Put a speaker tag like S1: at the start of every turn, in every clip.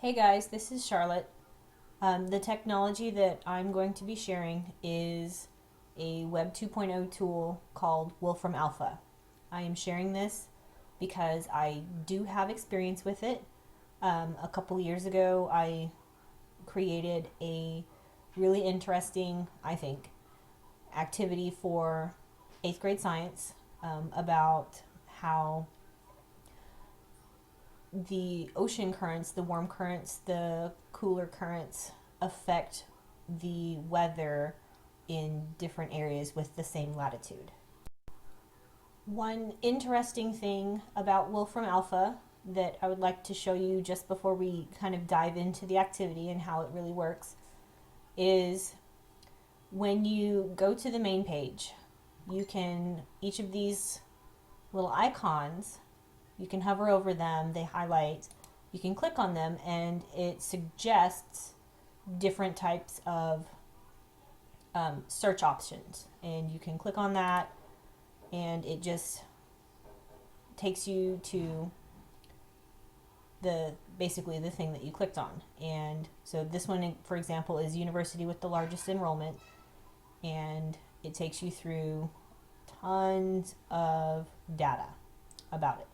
S1: Hey guys, this is Charlotte. The technology that I'm going to be sharing is a Web 2.0 tool called WolframAlpha. I am sharing this because I do have experience with it. A couple years ago, I created a really interesting, I think, activity for 8th grade science about how the ocean currents, the warm currents, the cooler currents affect the weather in different areas with the same latitude. One interesting thing about Wolfram Alpha that I would like to show you just before we kind of dive into the activity and how it really works is when you go to the main page, you can, each of these little icons, you can hover over them, they highlight, you can click on them, and it suggests different types of search options. And you can click on that, and it just takes you to basically the thing that you clicked on. And so this one, for example, is university with the largest enrollment, and it takes you through tons of data about it.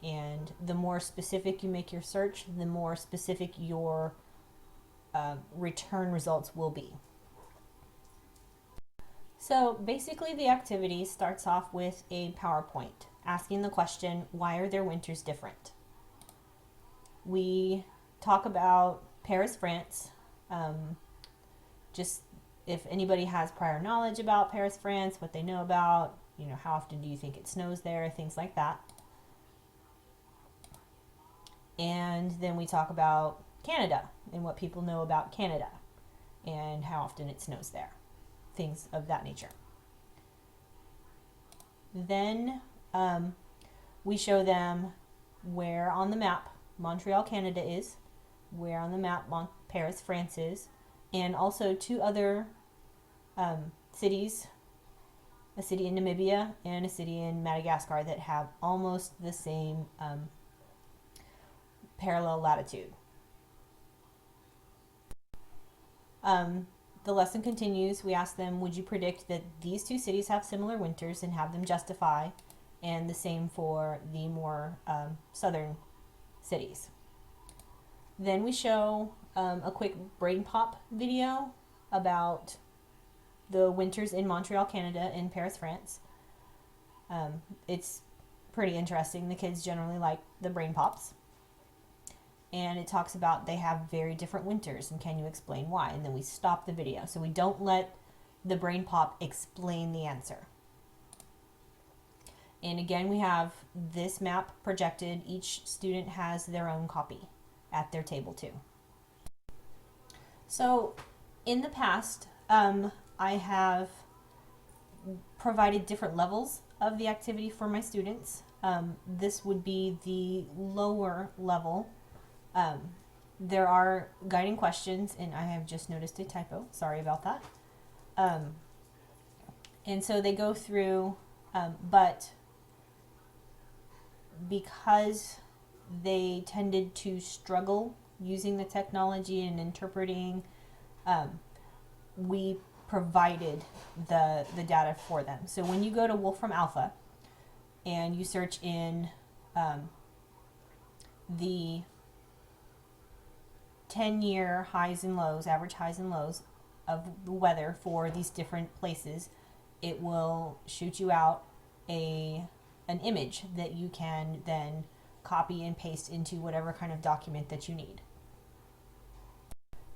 S1: And the more specific you make your search, the more specific your return results will be. So basically the activity starts off with a PowerPoint asking the question, why are their winters different? We talk about Paris, France. Just if anybody has prior knowledge about Paris, France, what they know about, how often do you think it snows there, things like that. And then we talk about Canada and what people know about Canada and how often it snows there, things of that nature. Then we show them where on the map Montreal, Canada is, where on the map Paris, France is, and also two other cities, a city in Namibia and a city in Madagascar that have almost the same parallel latitude. The lesson continues. We ask them, would you predict that these two cities have similar winters, and have them justify, and the same for the more southern cities. Then we show a quick brain pop video about the winters in Montreal, Canada and Paris, France. It's pretty interesting. The kids generally like the brain pops. And it talks about they have very different winters, and can you explain why? And then we stop the video. So we don't let the brain pop explain the answer. And again, we have this map projected. Each student has their own copy at their table too. So in the past, I have provided different levels of the activity for my students. This would be the lower level. There are guiding questions, and I have just noticed a typo. Sorry about that. And so they go through, but because they tended to struggle using the technology and interpreting, we provided the data for them. So when you go to Wolfram Alpha and you search in the 10-year highs and lows, average highs and lows of the weather for these different places, it will shoot you out an image that you can then copy and paste into whatever kind of document that you need.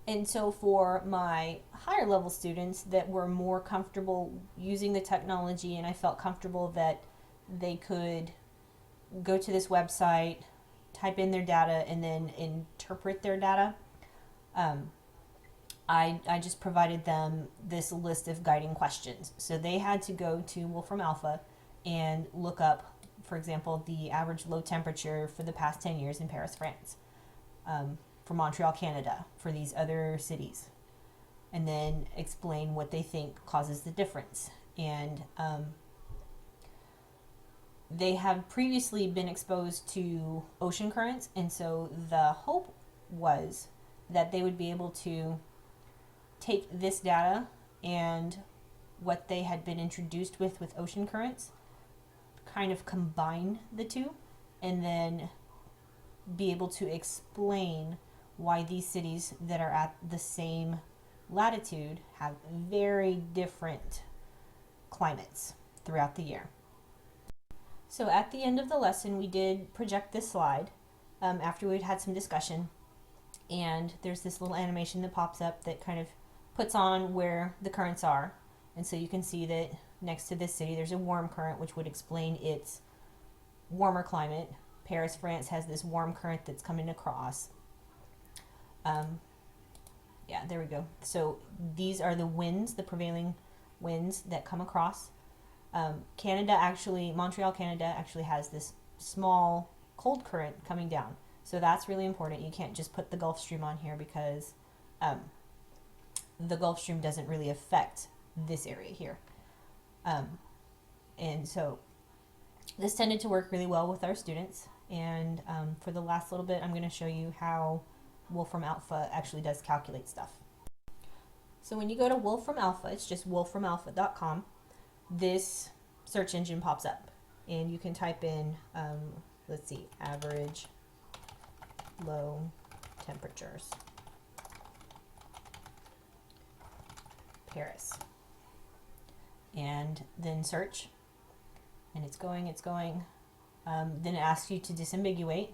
S1: And so for my higher level students that were more comfortable using the technology, and I felt comfortable that they could go to this website, type in their data, and then interpret their data, I just provided them this list of guiding questions. So they had to go to Wolfram Alpha and look up, for example, the average low temperature for the past 10 years in Paris, France, for Montreal, Canada, for these other cities, and then explain what they think causes the difference. And they have previously been exposed to ocean currents, and so the hope was that they would be able to take this data and what they had been introduced with ocean currents, kind of combine the two, and then be able to explain why these cities that are at the same latitude have very different climates throughout the year. So at the end of the lesson, we did project this slide after we'd had some discussion, and there's this little animation that pops up that kind of puts on where the currents are. And so you can see that next to this city there's a warm current, which would explain its warmer climate. Paris, France has this warm current that's coming across. Yeah, there we go. So these are the winds, the prevailing winds that come across. Canada actually, Montreal, Canada actually has this small cold current coming down. So that's really important. You can't just put the Gulf Stream on here because the Gulf Stream doesn't really affect this area here. And so this tended to work really well with our students. And for the last little bit, I'm going to show you how WolframAlpha actually does calculate stuff. So when you go to WolframAlpha, it's just wolframalpha.com, this search engine pops up. And you can type in, let's see, average low temperatures, Paris. And then search, and it's going. Then it asks you to disambiguate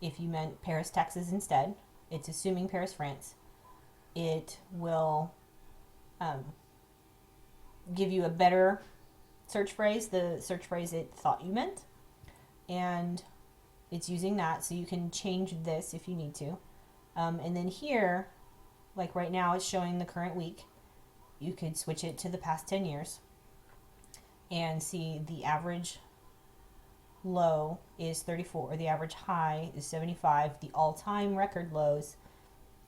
S1: if you meant Paris, Texas instead. It's assuming Paris, France. It will give you a better search phrase, the search phrase it thought you meant, and it's using that, so you can change this if you need to. And then here, like right now, it's showing the current week. You could switch it to the past 10 years and see the average low is 34, or the average high is 75, the all-time record lows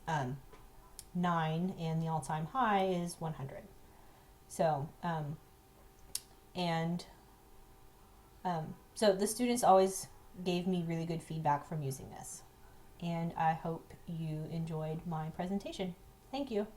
S1: 9, and the all-time high is 100. So so the students always gave me really good feedback from using this, and I hope you enjoyed my presentation. Thank you.